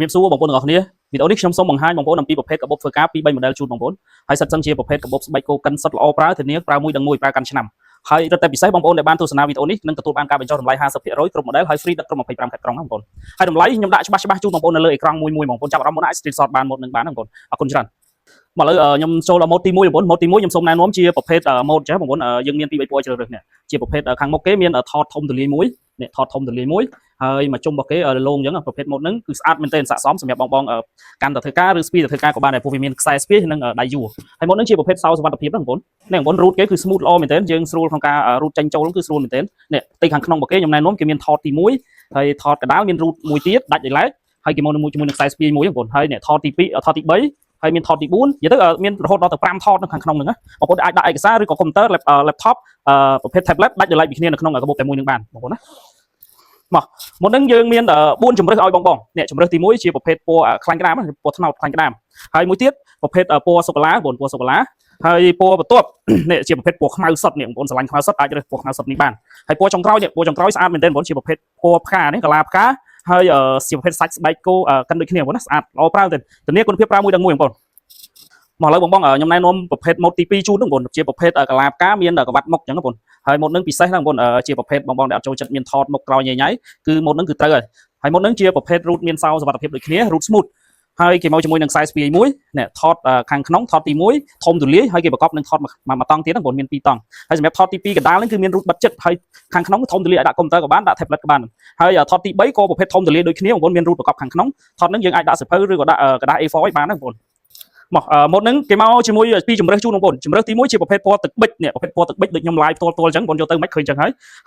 មានសួរបងប្អូនទាំងអស់គ្នាវីដេអូនេះខ្ញុំសូមបង្ហាញបងប្អូនអំពីប្រភេទកាបូបធ្វើការពី3 model ជូនបងប្អូនហើយសិតសិនជាប្រភេទកាបូបស្បែកគោកិនសុទ្ធល្អប្រើធានាប្រើមួយដល់មួយប្រើកាន់ឆ្នាំហើយរឹតតែពិសេសបងប្អូនដែលបានទស្សនាវីដេអូនេះនឹងទទួលបានការបញ្ចុះតម្លៃ 50% គ្រប់ model ហើយ free ដឹកក្រុម25ខេត្តក្រុងណាបងប្អូនហើយតម្លៃខ្ញុំដាក់ច្បាស់ជូនបងប្អូននៅលើអេក្រង់មួយបងប្អូនចាប់អារម្មណ៍មុនអាច screenshot បានមកនឹងបានណាបងប្អូនអរគុណច្រើនមកឥឡូវខ្ញុំចូលដល់ mode ទី1បងប្អូន mode ទី1ខ្ញុំសូមណែនាំជាប្រភេទ mode ចេះបងប្អូនយើងមានពី3ពណ៌ជ្រើសរើសនេះជាប្រភេទខាងមុខគេមានថតធំទូលាយមួយនេះថតធំទូលាយមួយហើយមកជុំរបស់គេលោងអញ្ចឹងប្រភេទ mode ហ្នឹងគឺស្អាតមែនទែនស័ក្តិសមសម្រាប់បងកាន់តែធ្វើការឬស្ពីទៅធ្វើការក៏បានដែរព្រោះវាមានខ្សែស្ពាយនិងដៃយួរហើយ mode ហ្នឹងជាប្រភេទសោសុវត្ថិភាពណាបងប្អូននេះបងប្អូន root គេគឺ smooth ល្អមែនទែនយើងស្រួលក្នុងការ root ចេញចូលគឺស្រួលមែនទែននេះទីខាងក្នុងរបស់គេខ្ញុំណែនាំគេមានថតទី1ហើយថតកណ្ដាលមាន root មួយទៀតដាច់ដោយឡែកហើយគេមកជាមួយនឹងខ្សែស្ពាយមួយបងប្អូនហើយនេះថតទី2ថតទី3ហើយមានថតទី4និយាយទៅមានរហូតដល់ទៅ5ថតនៅខាងក្នុងហ្នឹងណាបងប្អូនអាចដាក់ឯកសារឬក៏កុំព្យូទ័រ laptop ប្រភេទ tablet ដាច់ដោយឡែកពីគ្នានៅក្នុងកាបូបតែមួយនឹងបានបងប្អូនណាមកមុនហ្នឹងយើងមាន4ជម្រើសឲ្យបងនេះជម្រើសទី1ជាប្រភេទពណ៌ខ្លាញ់ក្តាមពណ៌ត្នោតខ្លាញ់ក្តាមហើយមួយទៀតប្រភេទពណ៌សូកូឡាបងពណ៌សូកូឡាហើយពណ៌បន្ទាប់នេះជាប្រភេទពណ៌ខ្មៅសុទ្ធនេះបងប្អូនស្រឡាញ់ខ្មៅសុទ្ធអាចរើសពណ៌ខ្មៅសុទ្ធនេះបានហើយពណ៌ចុងក្រោយនេះពណ៌ចុងក្រោយស្អាតមែនទែនបងជាប្រភេទពណ៌ផ្កានេះកាឡាផ្កាហើយជាប្រភេទសាច់ស្បែកគោកិនដូចគ្នាបងណាស្អាតល្អប្រើទៅធានាគុណភាពប្រើមួយដល់មួយបងប្អូនមកឥឡូវបងខ្ញុំណែនាំប្រភេទ mode ទី2ជូនហ្នឹងបងជាប្រភេទកាឡាផ្កាមានក្បាត់មុខអញ្ចឹងបងហើយ mode ហ្នឹងពិសេសណាស់បងជាប្រភេទបងដែលអត់ចូលចិត្តមានថតមុខក្រោយញ៉ៃគឺ mode ហ្នឹងគឺត្រូវហើយ mode ហ្នឹងជាប្រភេទ root មានសោសុវត្ថិភាពដូចគ្នា root smooth ហើយគេមកជាមួយនឹងខ្សែស្ពាយមួយនេះថតខាងក្នុងថតទី1ធំទូលាយហើយគេប្រកបនឹងថតមួយតង់ទៀតហ្នឹងបងមាន2តង់ហើយសម្រាប់ថតទី2កណ្ដាលហ្នឹងគឺមាន root បិទចិត្តហើយខាងក្នុងធំទូលាយអាចដាក់កុំព្យូទ័រក៏បានដាក់ tablet ក៏បានហើយថតទី3ក៏ប្រភេទធំទូលាយដូចគ្នាបងប្អូនមាន root ប្រកបខាងក្នុងថតហ្នឹងយើងអាចដាក់សៀវភៅឬក៏ដាក់กระดาษ A4 ឲ្យបានណាបងប្អូនមកម៉ូតហ្នឹងគេមកជាមួយពីជំរើសជូនបងប្អូនជំរើសទី1ជាប្រភេទពណ៌ទឹកប៊ិចនេះប្រភេទពណ៌ទឹកប៊ិចដូចខ្ញុំ live ផ្ទាល់អញ្ចឹងបងយកទៅមិនឃើញអញ្ចឹង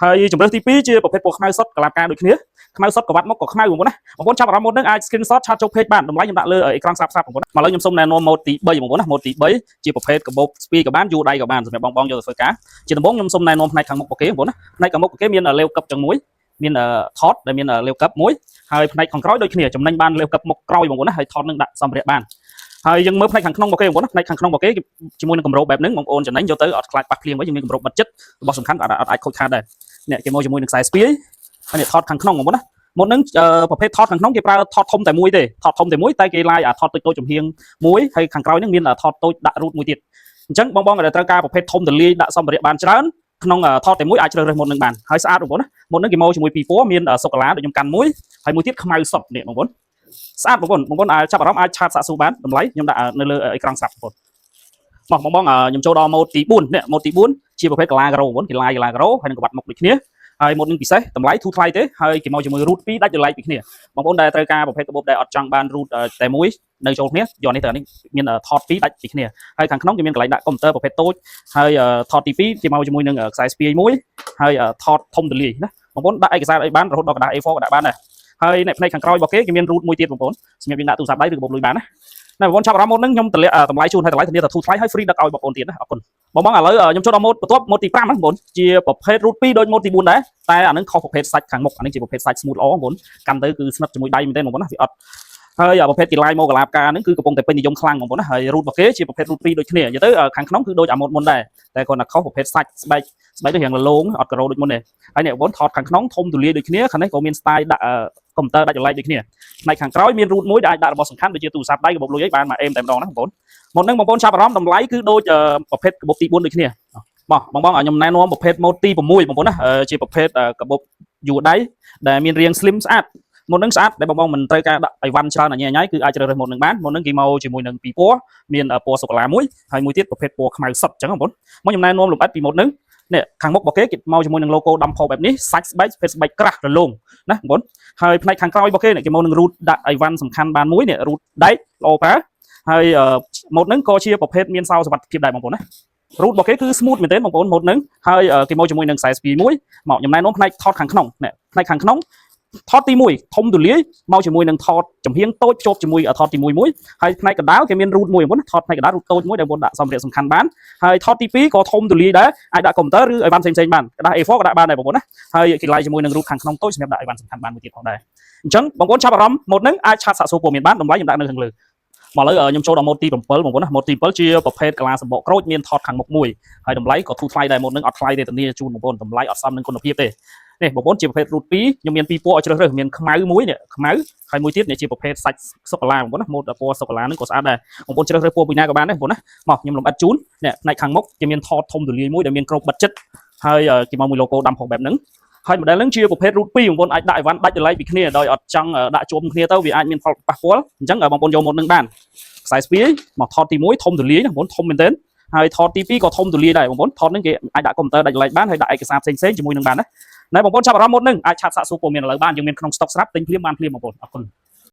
ហើយជំរើសទី2ជាប្រភេទពណ៌ខ្មៅសុទ្ធកលាបការដូចគ្នាខ្មៅសុទ្ធក្បាត់មុខក៏ខ្មៅបងប្អូនណាបងប្អូនចាប់អារម្មណ៍ម៉ូតហ្នឹងអាច screenshot ឆាតចូល page បានតម្លៃខ្ញុំដាក់លើអេក្រង់ស្រាប់បងប្អូនមកឥឡូវខ្ញុំសូមណែនាំម៉ូតទី3បងប្អូនណាម៉ូតទី3ជាប្រភេទកាបូបស្ពាយក៏បានយួរដៃក៏បានសម្រាប់បងយកទៅធ្វើការជាដំបូងខ្ញុំសូមណែនាំផ្នែកខាងមុខរបស់គេបងប្អូនណាផ្នែកខាងមុខរបស់គេមានលេវកឹបចឹងមួយមានថតដែលមានលេវកឹបមួយហើយផ្នែកខាងក្រោយដូចគ្នាចំណេញបានលេវកឹបមុខក្រោយបងប្អូនណាហើយថតនឹងដាក់សម្ភារៈបានហើយយើងមើលផ្នែកខាងក្នុងរបស់គេបងប្អូនផ្នែកខាងក្នុងរបស់គេជាមួយនឹងគម្របបែបហ្នឹងបងប្អូនចំណេញយកទៅអត់ខ្លាចប៉ះភ្លៀងវិញយើងមានគម្របបិទចិត្តរបស់សំខាន់អត់អាចខូចខាតដែរនេះគេមកជាមួយនឹងខ្សែស្ពាយហើយនេះថតខាងក្នុងបងប្អូនណាមុនហ្នឹងប្រភេទថតខាងក្នុងគេប្រើថតធំតែមួយទេថតធំតែមួយតែគេឡាយថតតូចចំហៀងមួយហើយខាងក្រោយហ្នឹងមានថតតូចដាក់រូតមួយទៀតអញ្ចឹងបងដែលត្រូវការប្រភេទធំទលាយដាក់សម្ភារៈបានច្រើនក្នុងថតតែមួយអាចជ្រើសរើសមុននឹងបានហើយស្អាតបងប្អូនណាមុនហ្នឹងគេមកជាមួយពីរពណ៌មានសូកូឡាដូចខ្ញុំកាន់មួយហើយមួយទៀតខ្មៅសុទ្ធនេះបងប្អូនស្អាតបងប្អូនអាចចាប់អារម្មណ៍អាចឆាតសាកសួរបានតម្លៃខ្ញុំដាក់នៅលើអេក្រង់ស្រាប់បងប្អូនមកខ្ញុំចូលដល់ម៉ូតទី4នេះម៉ូតទី4ជាប្រភេទកាឡាការ៉ូបងប្អូនគេឡាយកាឡាការ៉ូហើយនឹងក្បាត់មុខដូចគ្នាហើយម៉ូតនឹងពិសេសតម្លៃធូរថ្លៃទេហើយគេមកជាមួយ root 2ដាច់ដោយឡែកពីគ្នាបងប្អូនដែលត្រូវការប្រភេទកាបូបដែលអត់ចង់បាន root តែមួយនៅចូលគ្នាយកនេះទៅនេះមានថត2ដាច់ពីគ្នាហើយខាងក្នុងគេមានកន្លែងដាក់កុំព្យូទ័រប្រភេទតូចហើយថតទី2គេមកជាមួយនឹងខ្សែស្ពាយមួយហើយថតធំទូលាយណាបងប្អូនដាក់ឯកសារអីបានរហូតដល់กระดาษ A4 ក៏ដាក់បានដែរហើយនៅផ្នែកខាងក្រោយរបស់គេមាន root មួយទៀតបងប្អូនសម្រាប់យើងដាក់ទូរស័ព្ទដៃឬកាបូបលុយបានណាបងប្អូនចាប់អារម្មណ៍ម៉ូតហ្នឹងខ្ញុំតម្លាក់តម្លៃជូនហើយតម្លៃធានាថាធូរថ្លៃហើយ free ដឹកឲ្យបងប្អូនទៀតណាអរគុណបងឥឡូវខ្ញុំចូលដល់ម៉ូតបន្ទាប់ម៉ូតទី5ណាបងប្អូនជាប្រភេទ root 2ដូចម៉ូតទី4ដែរតែអាហ្នឹងខុសប្រភេទសាច់ខាងមុខអានេះជាប្រភេទសាច់ smooth ល្អបងប្អូនកាន់ទៅគឺស្និទ្ធជាមួយដៃមែនទេបងប្អូនណាវាអត់ហើយប្រភេទទីឡាយមកកាឡាបការហ្នឹងគឺកំពុងតែពេញនិយមខ្លាំងបងប្អូនណាហើយ root របស់គេជាប្រភេទ root 2ដូចគ្នានិយាយទៅខាងក្នុងគឺដូចអាម៉ូតមុនដែរតែគាត់ថាខុសប្រភេទសាច់ស្បែកដូចរៀងលងអត់ការ៉ូដូចមុនទេហើយនេះបងប្អូនថតខាងក្នុងធំទូលាយដូចគ្នាខាងនេះក៏មាន style ដាក់កុំព្យូទ័រដាច់ចលែកដូចគ្នាផ្នែកខាងក្រោយមាន root មួយដែលអាចដាក់របស់សំខាន់ដូចជាទូរស័ព្ទដៃកាបូបលុយអីបានមកអេមតែម្ដងណាបងប្អូនមុនហ្នឹងបងប្អូនចាប់អារម្មណ៍តម្លៃគឺដូចប្រភេទកាបូបទី4ដូចគ្នាបងខ្ញុំណែនាំប្រភេទម៉ូតទី6បងប្អូនណាជាប្រភេទកាបូបយួរដៃដែលមានរាង slim ស្អាតមុនហ្នឹងស្អាតដែលបងមិនត្រូវការដាក់អីវ៉ាន់ច្រើនញ៉ៃគឺអាចជ្រើសរើសម៉ូតហ្នឹងបានមុនហ្នឹងគេមកជាមួយនឹងពីរពណ៌មានពណ៌សូកូឡាមួយហើយមួយទៀតប្រភេទពណ៌ខ្មៅសុទ្ធអញ្ចឹងបងប្អូនមកខ្ញុំណែនាំលម្អិតពីម៉ូតហ្នឹងនេះខាងមុខរបស់គេមកជាមួយនឹង logo ដំផបែបនេះសាច់ស្បែកភេទស្បែកក្រាស់រលោងណាបងប្អូនហើយផ្នែកខាងក្រោយរបស់គេគេមកនឹង root ដាក់អីវ៉ាន់សំខាន់បានមួយនេះ root ដែកល្អប្រើហើយម៉ូតហ្នឹងក៏ជាប្រភេទមានសោសុវត្ថិភាពដែរបងប្អូនណា root របស់គេគឺ smooth មែនទេបងប្អូនម៉ូតហ្នឹងហើយគេមកជាមួយនឹងខ្សែស្ពាយមួយមកខ្ញុំណែនាំផ្នែកថតខាងក្នុងនេះផ្នែកខាងក្នុងថតទី1ធំទូលាយមកជាមួយនឹងថតចំហៀងតូចជាប់ជាមួយថតទី1មួយហើយផ្នែកកណ្ដាលគេមាន root មួយបងប្អូនថតផ្នែកកណ្ដាល root តូចមួយដែលបងដាក់សម្ភារៈសំខាន់បានហើយថតទី2ក៏ធំទូលាយដែរអាចដាក់កុំព្យូទ័រឬអីវ៉ាន់ផ្សេងបានកណ្ដាស់ A4 ក៏ដាក់បានដែរបងប្អូនណាហើយគេឡាយជាមួយនឹង root ខាងក្នុងតូចសម្រាប់ដាក់អីវ៉ាន់សំខាន់បានមួយទៀតផងដែរអញ្ចឹងបងប្អូនចាប់អារម្មណ៍ម៉ូតហ្នឹងអាចឆាតសាកសួរព័ត៌មានបានតម្លៃខ្ញុំដាក់នៅខាងលើមកឥឡូវខ្ញុំចូលដល់ម៉ូតទី7បងប្អូនណាម៉ូតទី7ជាប្រភេទកាឡាសម្បកក្រូចមានថតខាងមុខមួយហើយតម្លៃក៏ធូរថ្លៃដែរម៉ូតហ្នឹងអត់ថ្លៃទេធានាជូនបងប្អូនតម្លៃអត់សមនឹងគុណភាពទេ នេះបងប្អូនជាប្រភេទ root 2ខ្ញុំមានពីរពណ៌ឲ្យជ្រើសរើសមានខ្មៅមួយនេះខ្មៅហើយមួយទៀតនេះជាប្រភេទសាច់សូកូឡាបងប្អូនណាម៉ូតពណ៌សូកូឡាហ្នឹងក៏ស្អាតដែរបងប្អូនជ្រើសរើសពណ៌ពីណាក៏បានដែរបងប្អូនណាមកខ្ញុំលំអិតជូននេះផ្នែកខាងមុខគេមានថតធំទូលាយមួយដែលមានគ្របបិទចិត្តហើយគេមកមួយ logo ដាំផងបែបហ្នឹងហើយ model ហ្នឹងជាប្រភេទ root 2បងប្អូនអាចដាក់អីវ៉ាន់ដាច់ដលៃពីគ្នាដោយអត់ចង់ដាក់ជុំគ្នាទៅវាអាចមានផលប៉ះពាល់អញ្ចឹងបងប្អូនយកម៉ូតហ្នឹងបានខ្សែស្ពាយមកថតទី1ធំទូលាយណាបងប្អូនធំមែនទែនហើយថតទី2ក៏ធំទូលាយដែរបងប្អូនថតហ្នឹងគេអាចដាក់កុំព្យូទ័រដាច់ដលៃបានហើយដាក់ឯកសារផ្សេងៗជាមួយនឹងបានណាណែបងប្អូនចាប់អារម្មណ៍ម៉ូតហ្នឹងអាចឆាតសាកសួរព័ត៌មានឥឡូវបានយើងមានក្នុង stock ស្រាប់ទិញភ្លាមបានភ្លាមបងប្អូនអរគុណ